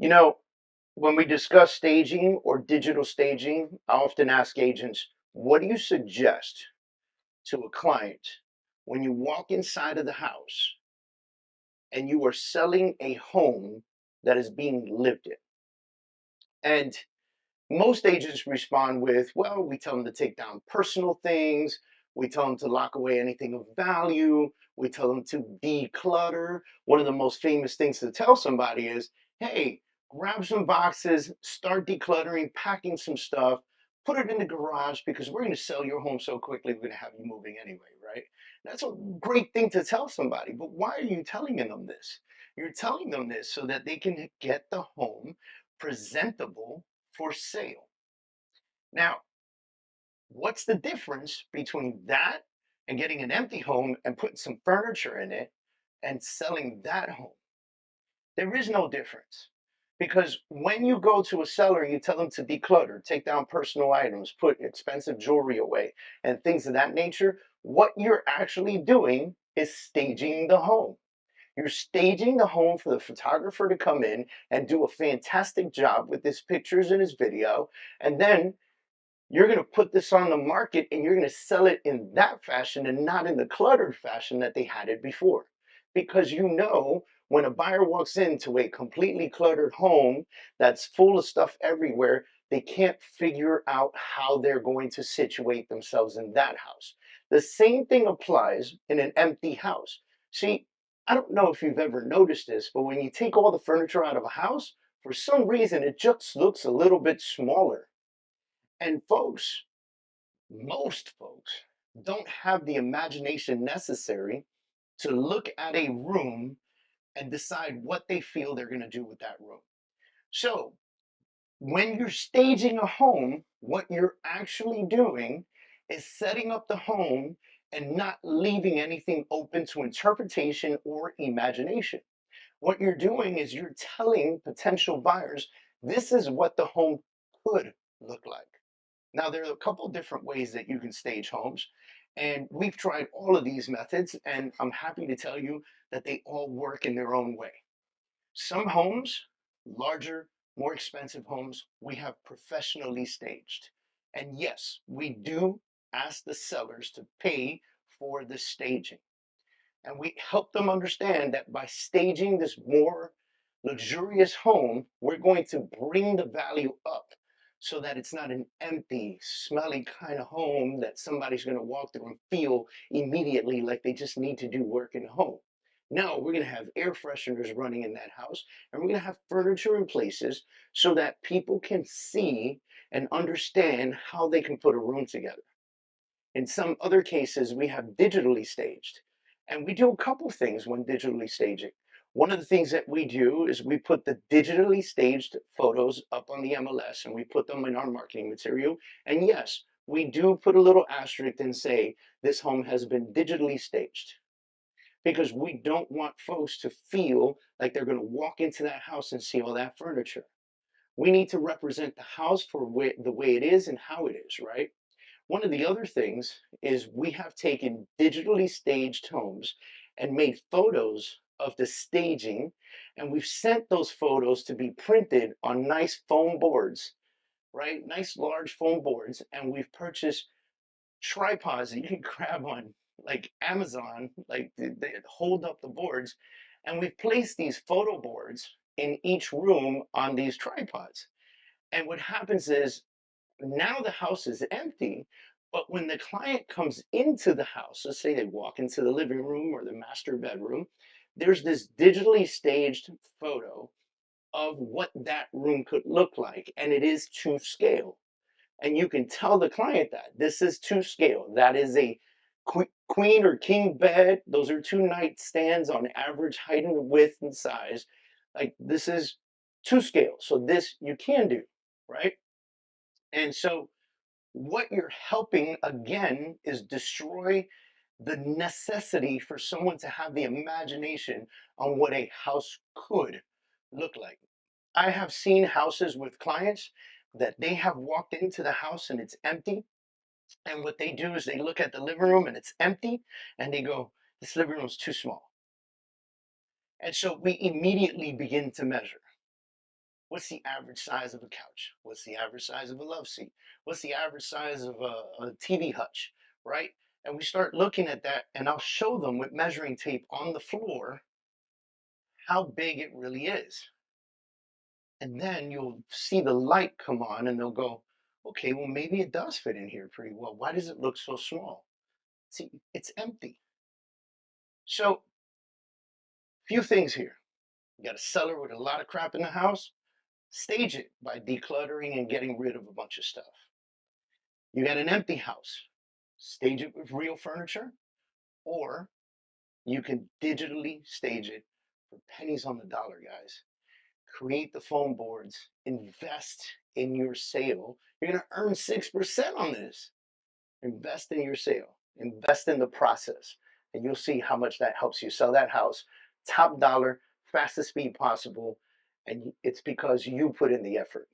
You know, when we discuss staging or digital staging, I often ask agents, what do you suggest to a client when you walk inside of the house and you are selling a home that is being lived in? And most agents respond with, well, we tell them to take down personal things. We tell them to lock away anything of value. We tell them to declutter. One of the most famous things to tell somebody is, hey, grab some boxes, start decluttering, packing some stuff, put it in the garage because we're going to sell your home so quickly, we're going to have you moving anyway, right? That's a great thing to tell somebody. But why are you telling them this? You're telling them this so that they can get the home presentable for sale. Now, what's the difference between that and getting an empty home and putting some furniture in it and selling that home? There is no difference. Because when you go to a seller, you tell them to declutter, take down personal items, put expensive jewelry away, and things of that nature, what you're actually doing is staging the home. You're staging the home for the photographer to come in and do a fantastic job with his pictures and his video. And then you're going to put this on the market and you're going to sell it in that fashion and not in the cluttered fashion that they had it before. Because you know, when a buyer walks into a completely cluttered home that's full of stuff everywhere, they can't figure out how they're going to situate themselves in that house. The same thing applies in an empty house. See, I don't know if you've ever noticed this, but when you take all the furniture out of a house, for some reason it just looks a little bit smaller. And folks, most folks don't have the imagination necessary to look at a room and decide what they feel they're going to do with that room. So, when you're staging a home, what you're actually doing is setting up the home and not leaving anything open to interpretation or imagination. What you're doing is you're telling potential buyers, this is what the home could look like. Now, there are a couple different ways that you can stage homes, and we've tried all of these methods, and I'm happy to tell you that they all work in their own way. Some homes, larger, more expensive homes, we have professionally staged. And yes, we do ask the sellers to pay for the staging. And we help them understand that by staging this more luxurious home, we're going to bring the value up so that it's not an empty, smelly kind of home that somebody's going to walk through and feel immediately like they just need to do work in the home. No, we're going to have air fresheners running in that house, and we're going to have furniture in places so that people can see and understand how they can put a room together. In some other cases, we have digitally staged. And we do a couple things when digitally staging. One of the things that we do is we put the digitally staged photos up on the MLS and we put them in our marketing material. And yes, we do put a little asterisk and say this home has been digitally staged because we don't want folks to feel like they're going to walk into that house and see all that furniture. We need to represent the house for the way it is and how it is, right? One of the other things is we have taken digitally staged homes and made photos of the staging, and we've sent those photos to be printed on nice foam boards, right? Nice large foam boards, and we've purchased tripods that you can grab on like Amazon, like they hold up the boards, and we've placed these photo boards in each room on these tripods. And what happens is now the house is empty, but when the client comes into the house, let's say they walk into the living room or the master bedroom, there's this digitally staged photo of what that room could look like, and it is to scale. And you can tell the client that this is to scale. That is a queen or king bed. Those are two nightstands on average height and width and size. Like this is to scale. So this you can do, right? And so what you're helping again is destroy the necessity for someone to have the imagination on what a house could look like. I have seen houses with clients that they have walked into the house and it's empty. And what they do is they look at the living room and it's empty and they go, this living room is too small. And so we immediately begin to measure. What's the average size of a couch? What's the average size of a love seat? What's the average size of a TV hutch, right? And we start looking at that, and I'll show them with measuring tape on the floor how big it really is. And then you'll see the light come on, and they'll go, okay, well, maybe it does fit in here pretty well. Why does it look so small? See, it's empty. So, few things here. You got a cellar with a lot of crap in the house, stage it by decluttering and getting rid of a bunch of stuff. You got an empty house, stage it with real furniture, or you can digitally stage it for pennies on the dollar, guys. Create the foam boards, invest in your sale. You're going to earn 6% on this. Invest in your sale, invest in the process, and you'll see how much that helps you sell that house top dollar, fastest speed possible. And it's because you put in the effort.